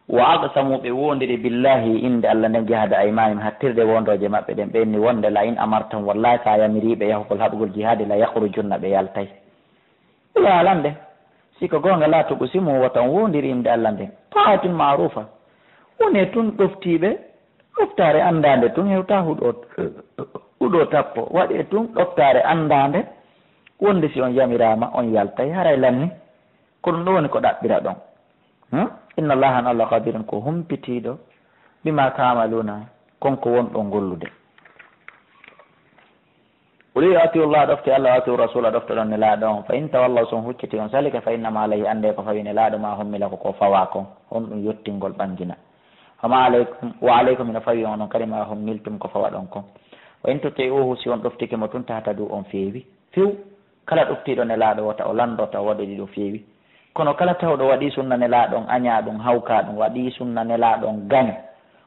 wa aqsamu ɓe wondiri billahi inde allah nden jihada aymanihim hattirde wondoje maɓɓe ɗen ɓenni wonde la in amartum wallahi sa yamiriɓe yahugol haɓugol jihadi la yahrujunna ɓe yaltay ɗo alande siko gonga latugo simu watan wondiri inde allah nden taatun marufa woni tun ɗoftiɓe ɗoftare andande tun hewta huɗo tappo waɗi tun ɗoftare andande wonde si on yamirama on yaltay haray lanni ko ɗum ɗo woni ko ɗaɓɓira ɗon inna allaha an allah qadirun ko humpitiɗo bima tamaluna konko wonɗon gollude ɓuri atiu llah ɗofte allah atiu rasula ɗofte ɗon ne laaɗo on fa in tawallaw son hucciti on salika fa innama alayhi ande ko fawi ne laaɗo ma hommila ko fawa kon on ɗum yettingol ɓangina fama aleykum wa aleykum ino fawi on on kadi ma hommiltum ko fawa ɗon kon wa in totti uhu si on ɗoftike mo tun tata du on feewi few kala ɗoftiɗo ne laaɗo wota o landota o waɗoɗi ɗo feewi kono kala tawɗo waɗi sunna ne laaɗon aña ɗum hawka ɗum waɗi sunna ne laaɗon gaño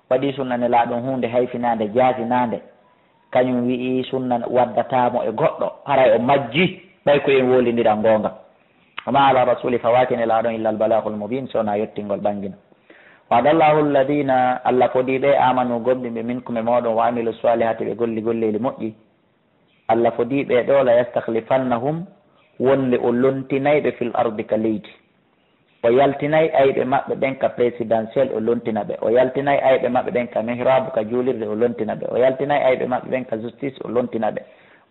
waɗi sunna ne laaɗon hunde hayfinade jaasinade kañum wi'i sunna waddatamo e goɗɗo haray o majji ɓay ko en wolidira gonga wama ala rasuli fawatine laaɗon illa albalagul mubin sowona yettingol ɓangina wadallahu alladina allah fodiɓe amanu gomɗiɓe minkum e moɗon wa amilu salihati ɓe golli golleli moƴƴi allah fodiɓe ɗo la yastahlifannahum wonde o lontinayɓe fil ardi ka leydi o yaltinayi ayɓe maɓɓe ɓen ka présidentiel o lontina ɓe o yaltinayi ayɓe maɓɓe ɓen ka mihrabe ka juulirde o lontina ɓe o yaltinayi ayɓe maɓɓe ɓen ka justice o lontina ɓe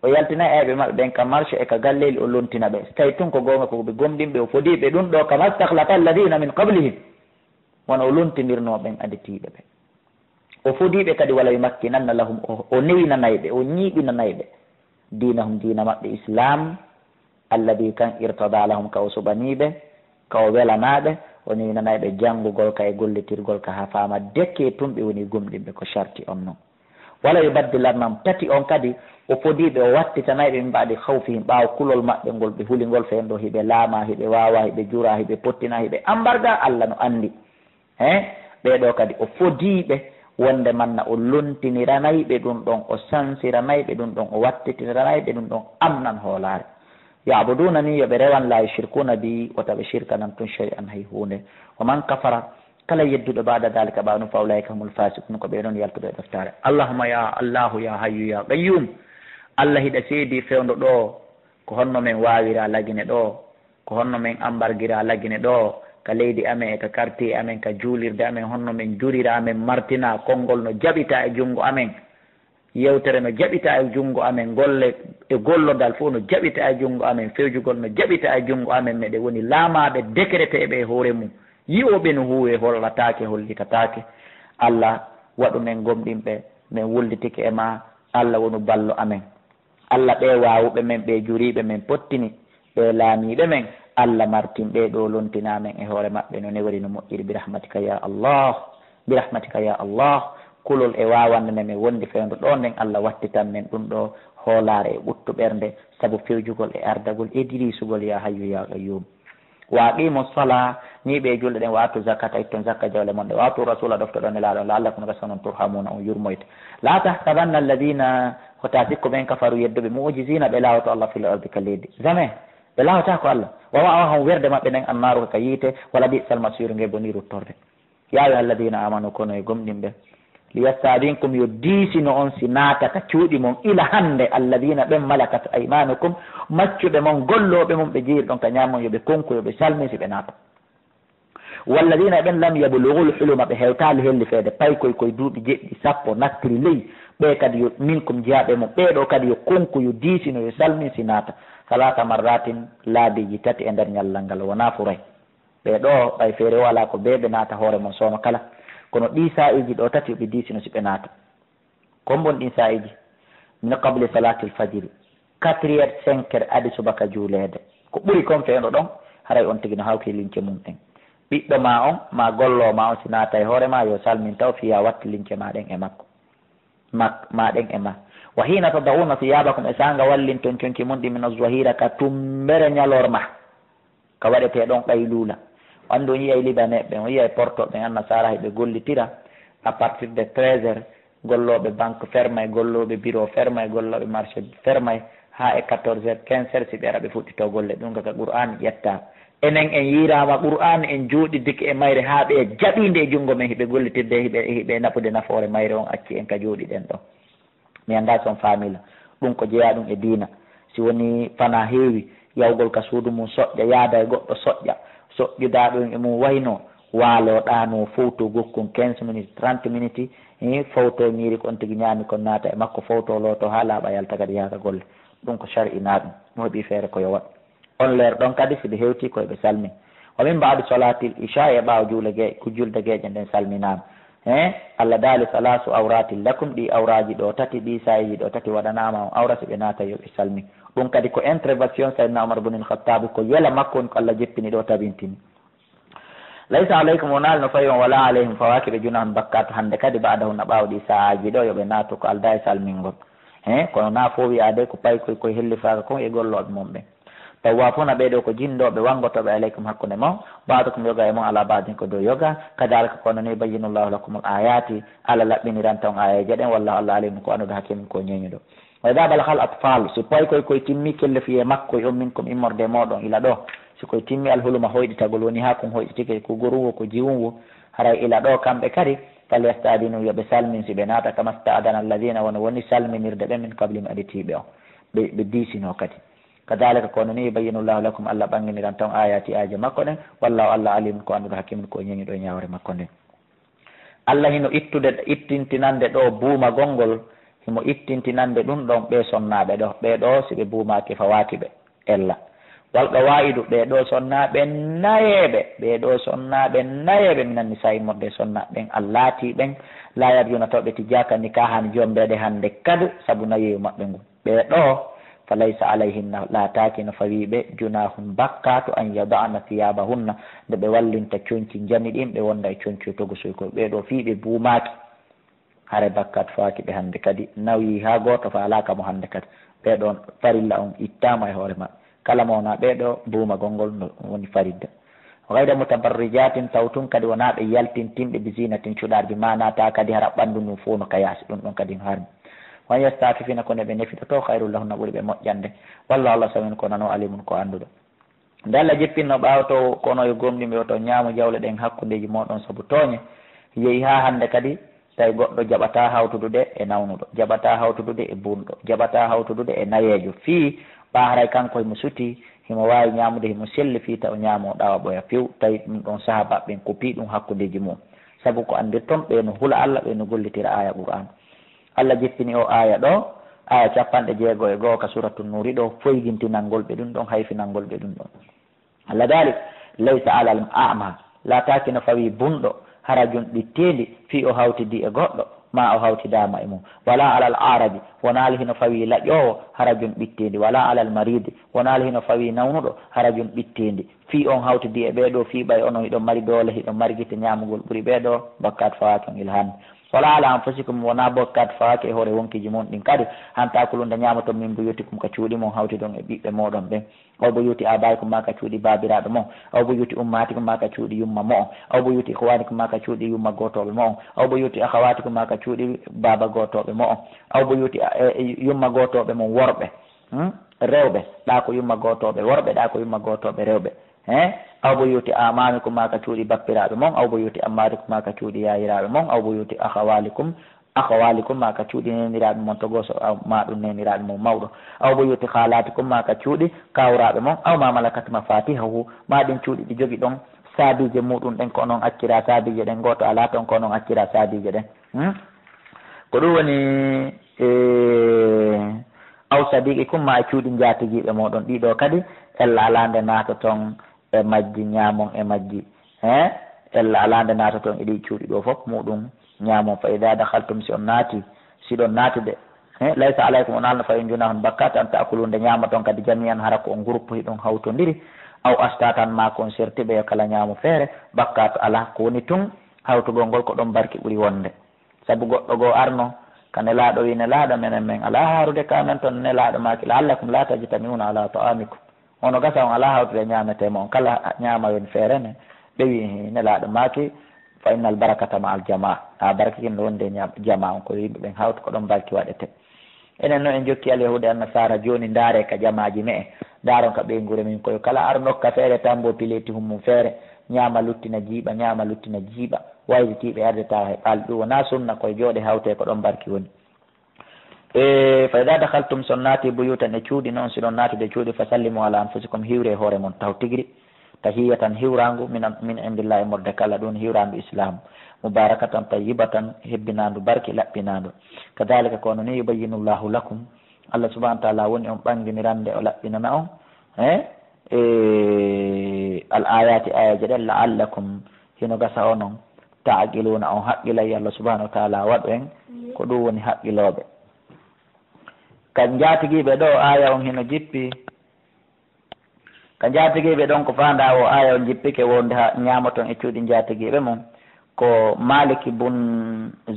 o yaltinayi ayɓe maɓɓe ɓen ka marché e ka galleli o lontina ɓe so tawi tun ko gonga koɓe gomɗinɓe o fodiɓe ɗum ɗo kama stahlata alladina min qablihim wona o lontinirno ɓen adetiɓe ɓe o fodiɓe kadi wala yumakkinanna lahum o newinanayɓe o ñiiɓinanayɓe dinahum dina maɓɓe islam alladi kan irtada lahum ka o suɓaniɓe ka o welanaɓe o newinanayɓe janngugol ka e gollitirgol ka ha fama dekke tumɓe woni gomɗinɓe ko sharti on noon wala yubaddilannahum tati on kadi o fodiɓe o wattitanayɓe min mbaɗi hawfihim ɓaawo kulol maɓɓe ngol ɓe hulingol fen ɗo hiɓe laama hiɓe wawa hiɓe jura hiɓe pottina hiɓe ambarga allah no andi ɓeɗo kadi o fodiɓe wonde manna o lontiniranayiɓe ɗum ɗon o sansiranayɓe ɗum ɗon o wattitiranayɓe ɗum ɗon amnan hoolare yabuduna ni yoɓe rewan la yushirkuna bi wota ɓe shirkanan tun shay'an hay hunde wa man kafara kala yedduɗo bada dalika ɓawno fa ulaika humul fasikun ko ɓe ɗon yaltuɗo e ɗoftare allahumma ya allahu ya hayyu ya qayyum allah hiɗa seedi fewdo ɗo ko honno men wawira lagine ɗo ko honno men ambargira lagine ɗo ka leydi amen e ka quartier amen ka juulirde amen honno men jurira amen martina konngol no jaɓita e junngo amen yewtere no jaɓita e junngo amen golle e gollodal fof no jaɓita e junngo amen fewjugol no jaɓita e junngo amen meɗe woni laamaɓe décréteɓe e hoore mum yiwoɓe no huwe hollatake hollitatake allah waɗu men gomɗinɓe min wullitike e ma allah wonu ballo amen allah ɓe wawuɓe men ɓe juriɓe men pottini ɓe laamiɓe men allah martin ɓe ɗo lontinamen e hoore maɓɓe no newari no moƴƴiri birahmatika ya allah birahmatika ya allah kulol e wawande men min wondi fewdo ɗo nden allah wattitan men ɗum ɗo hoolare e ɓuttu ɓernde saabu fewjugol e ardagol e dirisugol ya hayyu ya qayyum wa aqimu sala ni ɓe julɗe ɗen watu zakata itton zakka jawle mon ɗe watu rasula ɗofto ɗon e laaɗo laallakum rasanon turhamuna on yurmoyte la tahsabanna alladina hota sikko ɓen kafaru yedduɓe mu'jizina ɓe lawoto allah fil ardi ka leydi jamais ɓe lawata ko allah wawa on werde maɓɓe ɗen annaru ka yiite wala bi'sal masir nge boni ruttorde ya ayuha alladina amanu kono e gomɗinɓe liyastadinkum yo diisino on si naatata cuuɗi mon ila hande alladina ɓen malakat aymanukum maccuɓe mon golloɓe mum ɓe jeeri ɗon ka ñamon yoɓe konko yoɓe salmi si ɓe naata walladina ɓen lam yablugul huluma ɓe hewtali helli feede pay koye duuɓi jeɗɗi sappo nattiri ley ɓe kadi yo minkum jeyaɓe mum ɓeɗo kadi yo konko yo diisino yo salmi si naata salata marratin laabiji tati e nder ñallal ngal wona furay ɓeɗo ɓay feere wala ko ɓe naata hoore mon sowno kala kono ɗi sa'iji ɗo tati ɓe diisino si ɓe naata kombon ɗin sa'iji min qable salatil fajiri 4h 5h adi subaka juulede ko ɓuri kon feendo ɗon haray on tigi no hawki lince mum ɗen ɓiɗɗo ma on ma gollo ma on si naata e hoore ma yo salmin taw fiya watti lince maɗen e makko maɗen e ma wa hina tadawuna thiyabakum e sanga wallin ton conki mon ɗi min azwahira ka tumbere ñalorma ka waɗete ɗon qaylula andu on yiyay libaneɓe on yiyay portoɓe an nasara heɓe gollitira à partir de 13h golloɓe banque fermay golloɓe bureau fermay golloɓe marché fermay ha e 14h 15h si ɓe ara ɓe fuɗɗito golle ɗum kaka qur'an ƴetta enen en yirama qur'an en juuɗiddike e mayre ha ɓe jaɓinde e junngo men hiɓe gollitirde hiɓe nafude nafoore mayre on acci en ka jooɗiɗen ɗon mi annda son famila ɗum ko jeeya ɗum e diina si woni fana heewi yawgol ka suudu mum soƴƴa yaada e goɗɗo soƴƴa soƴƴudaɗo e mum wayno waaloɗano fowto gokkum 15 minutes 30 minutes fowto ñiiri kon tigui ñaami kon naata e makko fowto looto ha laaɓa yalta kadi yaaka golle ɗum ko shar'ina ɗum mo heeɓi feere koyo waɗ on leer ɗon kadi siɓe hewti koyeɓe salmin omin mbaɗi solatil isha e ɓaawa julde gueƴe nden salminama Allah daali salasu awratin lakum ɗi awraji ɗo tati ɗi sayiji ɗo tati waɗanama on awra siɓe naata yoɓe salmin ɗum kadi ko intervention sayyidna Umar ibn al-Khattab ko yela makko on ko Allah jeppini ɗo tabintini laysa alaykum wonal no fawi on wala alayhim fawakiɓe junahan bakkat hande kadi baɗahu na ɓawɗi saaji ɗo yoɓe naatu ko alda e salmingol kono na fo wiyade ko payi koye hellifaka kon e golloɓe mum ɓe tawa fof na ɓeɗo ko jindoɓe wangotoɓe alaykum hakkude mon badukum yoga e mon ala badin ko dow yoga kadalika kono ni bayyinullahu lakum al ayati Allah laɓɓiniran tan ayaji ɗen wallahu Allah alim ko andude hakkimi ko ñeñuɗo wa ida bal hal atfal so payi koye timmi kelle fiye makko on min kom immorde moɗon ila ɗo sikoye timmi alhuluma hoyɗitagol woni ha kon hoyɗitike ko goruwo ko jiwungo haray ila ɗo kamɓe kadi falyastadinu yoɓe salmin si ɓe naata kama stadana alladina woni salminirde ɓe min kablim aditiɓe on ɓe diisino kadi kadalika kono ni bayyinullahu lakum Allah ɓanginiran tan ayati aje makko ɗen wallahu Allah alim ko anduɗo hakkimin ko ñeñiɗo e ñawre makko nden Allah hino ittintinande ɗo buuma gongol himo ittintinande ɗum ɗon ɓe sonnaɓe ɗo ɓeɗo siɓe buumaki fawakiɓe ella walɗo wayidu ɓeɗo sonnaɓe nayeɓe minan ni sayi morde sonnaɓe ɓen allati ɓen la yarjuna tawɓe tijaka nikahan jombeɗe hande kadu saabu nayeyu maɓɓe ngu ɓeɗo falaysa alayhinna laataki no fawiɓe junahum bakka to an yadana thiyabahunna nde ɓe wallinta coñci jani ɗin ɓe wonda e coñci togosoy koye ɓeɗo fiiɓe buumaki haare bakkat faki ɓe hande kadi nawi ha goto fa alaka mo hande kadi ɓeɗon farilla on ittama e hoore maɓɓe kala mawna ɓeɗo buuma gongol no woni faridda gayda mutabarrijatin taw tun kadi wona ɓe yaltintinɓe bi zinatin cuɗarɓe manata kadi hara ɓandu num fo no kayasi ɗum ɗon kadi harmi wan yastafifina kone ɓe nefitoto hayrul lahunna ɓuuri ɓe moƴƴande wallah Allah samin ko nano alimun ko anduɗo nde Allah jippinno ɓawto kono e gomɗiɓe oto ñaamu jawle ɗen hakkudeji moɗon saabu tooñe yeehi ha hande kadi tawi goɗɗo jaɓata hawtudude e nawnuɗo jaɓata hawtudude e bunɗo jaɓata hawtudude e nayejo fii ɓaharay kanko himo suti himo wawi ñamude himo selli fiita o ñaamo ɗawa ɓoya few tawi ɗum ɗon sahaba ɓen kopi ɗum hakkudeji mum saabu ko andir toon ɓe no hula Allah ɓe no gollitira aya Qur'an Allah jippini o aya ɗo aya 61 ka suratu nuri ɗo foygintinalngol ɓe ɗum ɗon hayfinalngol ɓe ɗum ɗon Allah dalik laysa ala al a'ma lataki no fawi bunɗo harajum ɗittendi fi o hawtidi e goɗɗo ma o hawtidama e mum wala alal arabi wonali hino fawi laƴowo harajum ɓittendi wala alal maridi wonali hino fawi nawnuɗo harajum ɓittendi fi on hawtidi e ɓeɗo fi ɓay onon hiɗon mari doole hiɗon mari guite ñamugol ɓuuri ɓeɗo bakkat fawaki on ilhanni wala ala anfusikum wona bakkat fawaki e hoore wonkiji mon ɗin kadi hanta kulunde ñamaton min bo yettikum ka cuuɗi mon hawti ɗon e ɓiɓɓe moɗon ɓen aw bo yuti abaykum ma ka cuuɗi babiraɗo mon aw bo yuti ummatikum ma ka cuuɗi yumma mo on aw bo yuti ihwanikum ma ka cuuɗi yumma gotoɓe mo on aw bo yuti akhawatikum ma ka cuuɗi baba gotoɓe mo on aw bo yuti yumma gotoɓe mon worɓe rewɓe ɗa ko yumma gotoɓe worɓe ɗa ko yumma gotoɓe rewɓe aw bo yuti amamikum ma ka cuuɗi bappiraɓe mon aw bo yuti ammarikum ma ka cuuɗi yayiraɓe mon aw bo yuti akhawalikum ma ka cuuɗi neniraɓe mon to goso ma ɗum neniraɓe mon mawɗo aw bo yuti halatikum ma ka cuuɗi kawraɓe mon aw ma malakat mafatihahu ma ɗin cuuɗi ɗi jogui ɗon saabije muɗum ɗen ko onon accira saabije ɗen goto ala toon ko onon accira saabije ɗen ko ɗum woni aw sadiqikum ma e cuuɗi jatiguiɓe moɗon ɗiɗo kadi ella alande naata toon e majji ñamon e majji ella alande naata toon e ɗi cuuɗi ɗo foof muɗum ñamon fa ida dakhaltum si on naati siɗon naatude laysa alaykum on alno fayi junahun bakkat an takulunde ñama toon kadi jamiyan hara ko on groupe hiɗon hawtodiri aw astatan ma kon sertiɓe yo kala ñaamo feere bakkat ala ko woni tun hawtugol ngol ko ɗon barki ɓuuri wonde saabu goɗɗo goo arno ka nelaɗo wi nelaɗo menen men ala haarude kamen toon nelaɗo maki la'allakum la tajtamiuna ala ta'amikum ono gasa on ala hawtude ñametema on kala ñamayon feere ne ɓewi nelaɗo maki fa innal barakata ma al jama a barkikin wonde jama on ko yimɓe ɓen hawta ko ɗon barki waɗete enen noon en jokki alyahude annasara joni ndaare ka jamaji me daron ka ɓe gure min koyo kala ar nokka feere tambo pileti hummum feere ñaama luttina jiiɓa ñaama luttina jiiɓa wayditiɓe ardeta he ɓal ɗum wona sunna koye jooɗe hawte ko ɗon barki woni fa ida dahaltum son naati buyutan e cuuɗi noon si ɗon naatude cuuɗi fa sallimu ala anfusikum hiwre hoore mon taw tigri tahiya tan hiwrangu min indillah e morde kala ɗum hiwrandu islamu mubarakatan tayyibatan hebbinandu barki laɓɓinandu kadalika kono ni yubayyinu llahu lakum allah subahana taala woni on ɓanginirande o laɓɓinana on al ayati ayaji ɗen la'allakum hino gasa o noon taaqiluna on haqqilay allah subahanahu wa taala waɗu en ko ɗum woni haqqiloɓe kan jaatigiɓe ɗo aya on hino jippi ka jaatigiɓe ɗon ko fanda o aya on jippike wonde ha ñamoton e cuuɗi jaatigiɓe mum ko maliki bun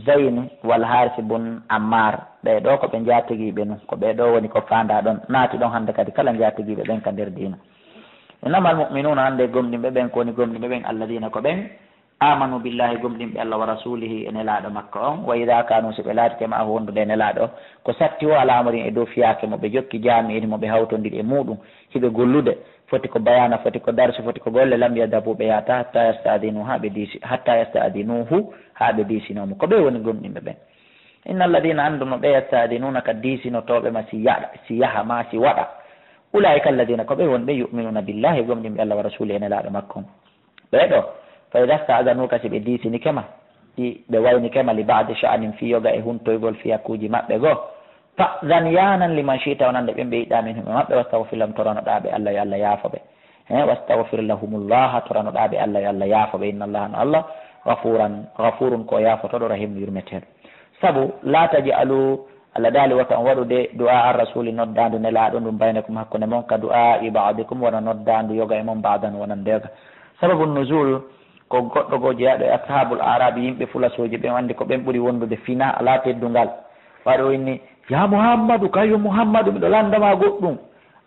zeyni walla harisi bun ammar ɓe ɗo ko ɓe jaatigiɓe nu ko ɓe ɗo woni ko fanda ɗon naati ɗon hande kadi kala jaatigiɓe ɓen ka nder dina innamal mu'minuna hande gomɗinɓe ɓen ko woni gomɗinɓe ɓen alladina ko ɓen amanu billahi gomɗinɓe allah wa rasulihi e nelaɗo makka on wa ida kanu so ɓe laatikema a wondude e nelaɗo o ko satti o alamurin e dow fiyake mo ɓe jokki jaami edi mo ɓe hawtodiri e muɗum hiɓe gollude foti ko bayana foti ko darsu foti ko golle lam yadabu ɓe yata hatta yastadinuhu ha ɓe diisinomo ko ɓe woni gomɗinɓe ɓen inna alladina anduno ɓe yastadinuna ka diisinotoɓe ma si yaha ma si waɗa ulaika alladina ko ɓe woni ɓe yuminuna billahi gomɗinɓe allah wa rasuli e nelaɗo makko on ɓeɗo fa ida stadanuka si ɓe diisini kema ɗi ɓe wayni kema li badi sha'anin fiyoga e huntoygol fiyakuji maɓɓe goo fa'dan yanan liman shita wonande ɓen ɓe yiɗa min huɓe maɓɓe wastahfir lahum toranoɗaɓe allah yo allah yaafo ɓe wastahfir lahumullaha toranoɗaɓe allah yo allah yaafo ɓe inna allaha no allah gafurun ko yaafotoɗo rahim yurmeteɗo saabu la tajalu allah daali watan waɗude du'a ar rasuli noddandu nelaɗo ɗum baynakum hakkude moon ka du'a i badikum wona noddandu yoga e moon badan wonandega sababu nuzul ko goɗɗo goo jeeyaɗo e ashabul arabi yimɓe fulasoji ɓen andi ko ɓen ɓuuri wondude fina ala teddungal waɗo inni ya muhammadu kayo muhammadu miɗo landama goɗɗum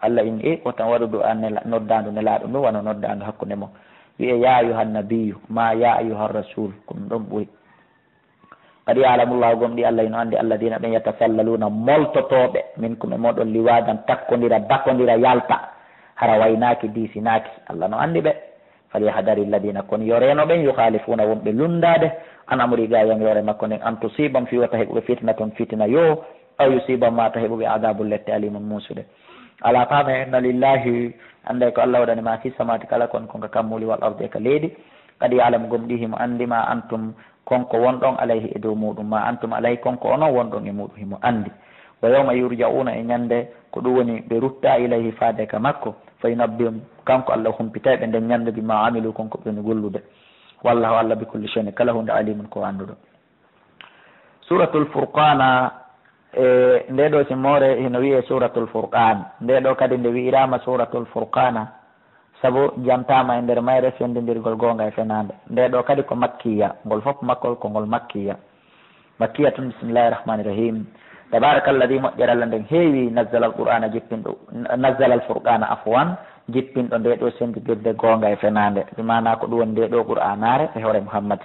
allah inni wotan waɗu du'a noddandu nelaɗo ɗum wona noddandu hakkude moon wiye ya ayuha nabiyu ma ya ayuha rasul ko ɗum ɗon ɓuuri kadi yalamullahu gomɗi allah ino andi alladina ɓen yatasallaluna moltotoɓe min kume moɗon liwadan takkodira bakodira yalta hara waynaki disinaki allah no andi ɓe falyahdari alladina kono yo reno ɓen yukhalifuna wonɓe lundade an amri ga yang yore makko nden an tusibam fi wata heɓuɓe fitna toon fitina yo aw yusibam mata heɓuɓe adabu lette alimum musude ala fama inna lillahi anday ko allah waɗanima fi samati kala kon konka kammuli wal arde ka leydi kadi yalam gomɗi himo andi ma antum konko wonɗon alayhi e dow muɗum ma antum alayhi konko onon wonɗon e muɗum himo andi wa yawma yurja'una e ñande ko ɗum woni ɓe rutta ilayhi faade ka makko fa yunabbihum kanko allah humpitay ɓe nden ñande bima amilu konko ɓeni gollude wallahu allah bi kulli shay'in kala hunde alimun ko anduɗo suratul furqana e nde ɗo simmore hino wiye suratul furqan nde ɗo kadi nde wi'irama suratul furqana saabu jantama e nder mayre fendidirgol gonga e fenade nde ɗo kadi ko makkiya ngol fof makkol ko ngol makkiya tun bisimillahi rahmani rahim tabaraka alladi moƴƴere allah nden heewi nazzala al qur'ana jippinɗo nazzala al furqana afwan jippinɗo nde ɗo sendidirde gonga e fenade mana ko ɗum woni nde ɗo qur'anare e hoore muhammad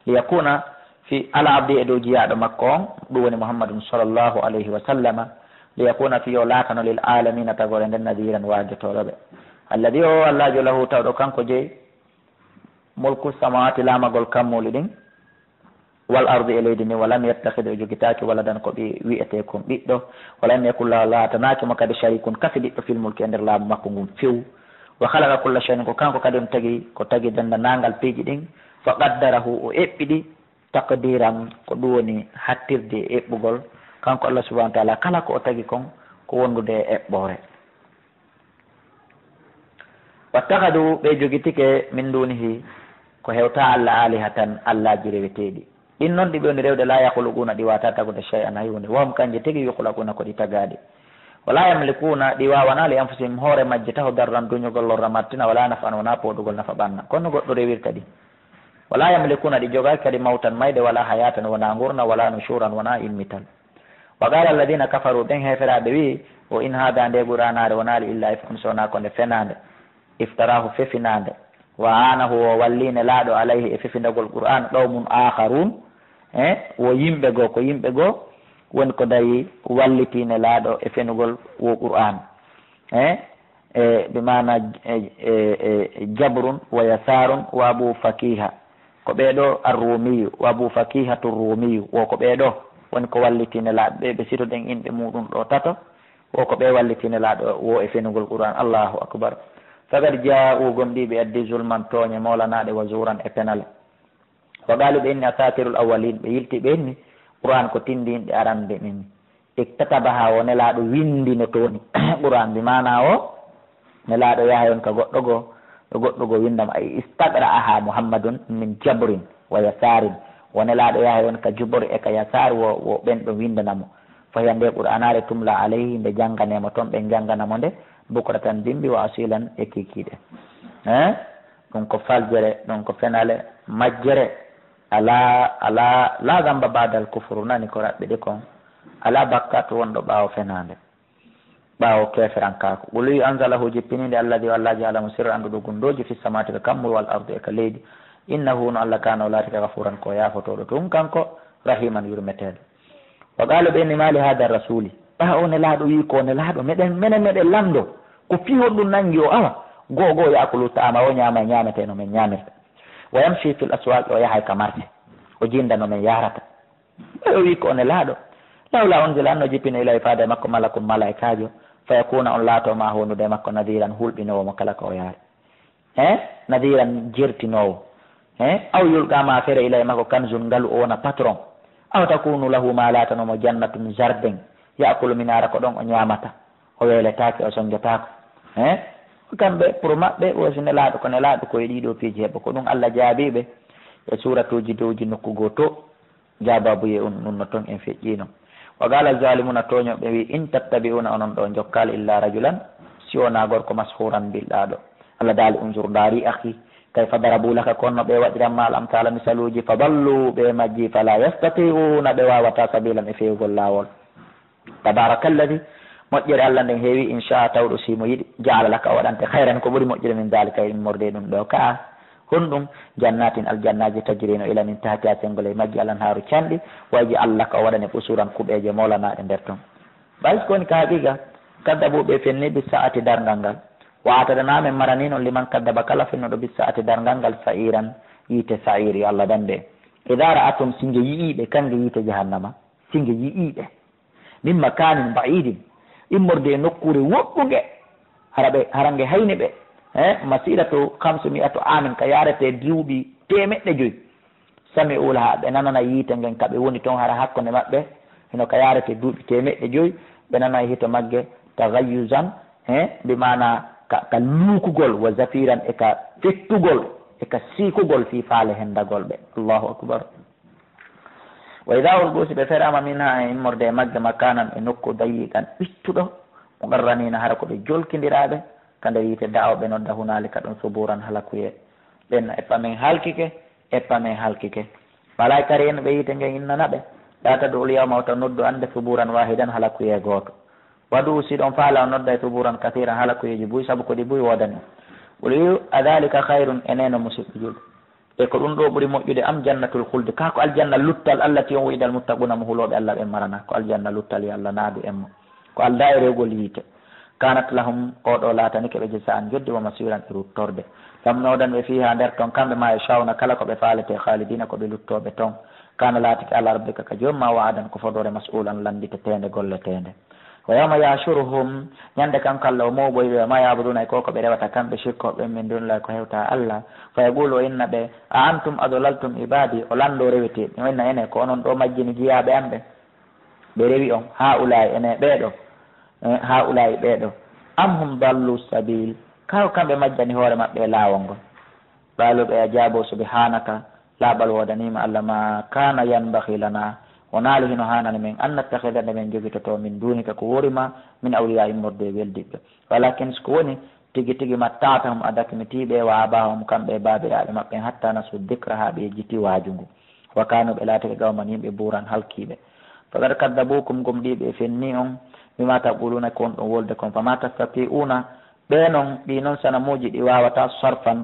liyakuna fi ala abdi e dow jiyaɗo makko on ɗum woni muhammadum sallllahu alayhi wa sallama liyakuna fi yo laatano lil alamina tagore nden nadiran wajotoɗoɓe alladi o allahjo lahu tawɗo kanko jeeyi mulku samawati lamagol kammuli ɗin wal ardi e leydi ni walam yettahid e jogitaki waladan ko ɓi wiyete kon ɓiɗɗo walam yakulla laatanakimo kadi sharikun kasi ɓiɗɗo fil mulki e nder laamu makko ngun few wa halaka kulla shay'in ko kanko kadi ko tagi dendanangal piiji ɗin fa qaddarahu o eɓɓiɗi taqdiran ko ɗum woni hattirde e eɓɓugol kanko allah subahana wa taala kala ko o tagi kon ko wondude e eɓɓore wattahadu ɓe jogitike min dunihi ko hewta allah alihatan allahji reweteɗi ɗin noon ɗi ɓe woni rewde la yahluquna ɗi wata tagude shay'an hay hunde wahum kanje tigi yuhlaquna ko ɗi tagaɗi wala yamlikuna ɗi wawana li anfusihim hoore majje taho darran duñugol lorra martina wala nafan wona poɗugol nafa ɓanna kono goɗɗo rewirta ɗi wala yamlikuna ɗi jogaki kadi mawtan mayde wala hayatan wona gurna wala nushuran wona immital wa qala alladina kafaru ɓen heferaɓe wi o in hada nde ɓuranade wonali illa ifkum sowona ko nde fenade iftarahu fefinade wa anahu o walline laaɗo alayhi e fefindagol qur'an ɗawmum akharun wo yimɓe goo ko yimɓe goo woni ko dayi wallitine laaɗo e fenugol wo qur'an bimana jabrun wa yasarun wa abu fakiha ko ɓeɗo arrumiyu wa abu fakihatu rumiyu wo ko ɓeɗo woni ko wallitine laaɓe ɓe sitoɗen inɗe muɗum ɗo tato wo ko ɓe wallitine laaɗo wo e fenugol qur'an. Allahu akbar. fagad ja'u gonɗiɓe addi zulman tooñe mawlanaɗe wa zuran e penale wa galu ɓe inni asatirul awalin ɓe yilti ɓe inni qur'an ko tindinɗe arande min iktataba ha o nelaɗo windino tooni qur'an bi mana o nelaɗo yaha yon ka goɗɗo go windama ay istagra'aha muhammadun min jabrin wa yasarin wo nelaɗo yaha yon ka jubor e ka yasar wo ɓen ɗo windanamo fahiya nde qur'anare tumla alayhi nde jangganemo toon ɓe jangganamo nde bukratan dimbi wa asilan e kikiɗe ɗum ko faljere ɗum ko fenale majjere ala la gamba badal kufru nani ko raɓɓe ɗi kon ala bakkat wonɗo ɓaawo fenade ɓaawo keferankaako ɓuluyi anzalahu jippininde alladi o allah jaalamu sirra anduɗo gundoji fi samati ka kammuru wal ardu e ka leydi innahu no allah kana o laati ka gafuran ko yafotoɗo tun kanko rahiman yurmeteɗo wa qalu ɓe ni mali hada rasuli ɓa o nelaɗo wi ko nelaɗo meɗen lamdo ko fihon ɗum nangi o awa goho yakulu tama o ñama ñamete no men ñamirta wa yamshi fil aswaq o yahay ka marché o jinda no men yarata ɓe o wi ko nelaɗo lawla unzila anno jippino ila ifade makko malakum malaikajo fa yakuna on laato ma honude makko nadiran hulɓinowo mo kala ko o yaari nadiran jertinowo aw yulqama fere ilay makko kanzun ngalu o wona patron aw takunu lahu ma latanomo jannatum jardin yakulu minara ko ɗon o ñamata o weeletake o sonjotako kamɓe pour maɓɓe wosi nelaɗo ko nelaɗo koye ɗiɗo piiji heɓa ko ɗum allah jaabiɓe e suratuji dowji nokkugo to jababuye ɗum no toon en feƴƴino wa gala zalimuna toñoɓe wi in tattabi'una onon ɗo jokkal illa rajulan si wona gorko mashuran bilɗaɗo allah daali unzur daari akhi kayfa darabu laka konno ɓe waɗiranma al amtala misaluji fa ballu ɓe majji fala yastati'una ɓe wawata sabilan e fewgol lawol tabarakalladi moƴƴere allah nden heewi inchaa tawɗo simo yiɗi jaala laka o waɗante hayran ko ɓuuri moƴƴude min dalika immorde ɗum ɗo ka honɗum jannatin aljannaji tajrino ila min tahti a sengole e majji alan haaru canɗi wayji allah ka o waɗane ɓusuran kuɓeje mawlanaɗe nder toon ɓaysi kowoni ka haqiqa kaddabuɓe fenni bis sa'ati dargal ngal watadanaamen maranino liman kaddaba kala fennoɗo bis sa'ati dargal ngal sa'iran yiite sa'ir yo allah dande ida ra'atum singe yi'iɓe kange yiite jahannama singe yi'iɓe min makanin ba'idin immorde e nokkure woɗɗuge harange hayni ɓe masiratu 500 amin ka yarete duuɓi 100 sami ula ha ɓe nanana yiite ngen ka ɓe woni toon hara hakkunde maɓɓe hino ka yarete duuɓi 100 ɓe nana hito magge tagayyusan mbimana ka luukugol wa zafiran e ka fettugol e ka siikugol fi faale hendagol ɓe allahu akbar wa ida ulgusi ɓe ferama min ha e immorde e magge makanan e nokku dayiqan ɓittuɗo mo garranina hara ko ɓe jolkidiraɓe kande yiite dawo ɓe nodda hunalika ɗum suburan halakuye ɓenna eppamen halkike malaika reno ɓe yiite ngen innana ɓe data do uliyawma o taw noddu ande suburan wahidan halakuye gooto waɗu si ɗon faala o nodda e suburan kathiran halakuyeji buy saabu kodi buy wodani ɓuri adalika hayrun eneno musidɓe julɓe e ko ɗum ɗo ɓuuri moƴƴude am jannatul hulde ka ko aljanna luttal allah ti on wiɗal muttaquna mo huloɓe allah ɓe marana ko aljanna luttal yo allah naadu en mo ko alda e rewgol yiite kanat lahum oɗo laatani keɓe jesa an joddi wa masiran e ruttorde kam nodan ɓe fiha nder toon kamɓe ma e shawna kala koɓe faalete khalidina koɓe luttoɓe toon kana laatike ala rabbika ka jomma waadan ko fodore mas'ulan landite tende golletende wa yawma yashuruhum ñande kanko allah o mawɓoyɓe ma yabuduna e koko ɓe rewata kamɓe shirkoɓe min dunla ko hewta allah fa yaqulu o inna ɓe a antum adolaltum ibadi o lando reweteɓe o inna ene ko onon ɗo majjini jiyaɓe an ɓe ɓe rewi on ha ulay ene ɓeeɗo ha ulay ɓeeɗo am hum dallu sabil kaw kamɓe majjani hoore maɓɓe laawol ngol ɓaluɓe a jaabo subhanaka laaɓal wodanima allah ma kana yanbahi lana wonaali hino hanani men an nattahidande men jogitoto min duunika ko worima min awliya immorde weldiɓe walakin siko woni tigi tigi mattatahum adakmitiɓe wa abahum kamɓe babiraɓe maɓɓe hatta nasu dicra ha ɓe jiti waajungu wa kanuɓe laatike gawman yimɓe buuran halkiɓe faqad kaddabukum gom ɗiɓe fenni on bima taquluna ko on ɗon wolde kon fama tastati'una ɓe noon ɗi noon sanamuji ɗi wawata sarfan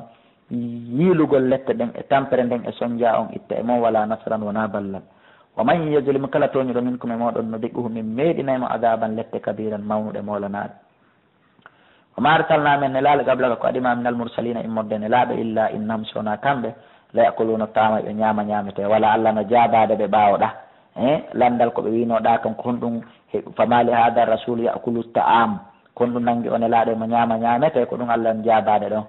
yiilugol lette ɗen e tampere nden e sonja on itta e mon wala nasran wona ballal wa man yajlim kala toñuɗo minkum e moɗon no digguhu min meeɗinaymo adaban lette kabiran mawnuɗe molanaɗe وما أرسلنا من نلال قبلك قدم من المرسلين إمد نلال إلا إنهم سونا كامبه لا يأكلون الطعام نياما نيامته ولا الله نجابا بباودا landal ko ɓe winoɗa kam kon ɗum fama li hada rasul yakulu ta'am kon ɗum nangi o nelaɗo mo ñama ñamete ko ɗum Allah jabade ɗon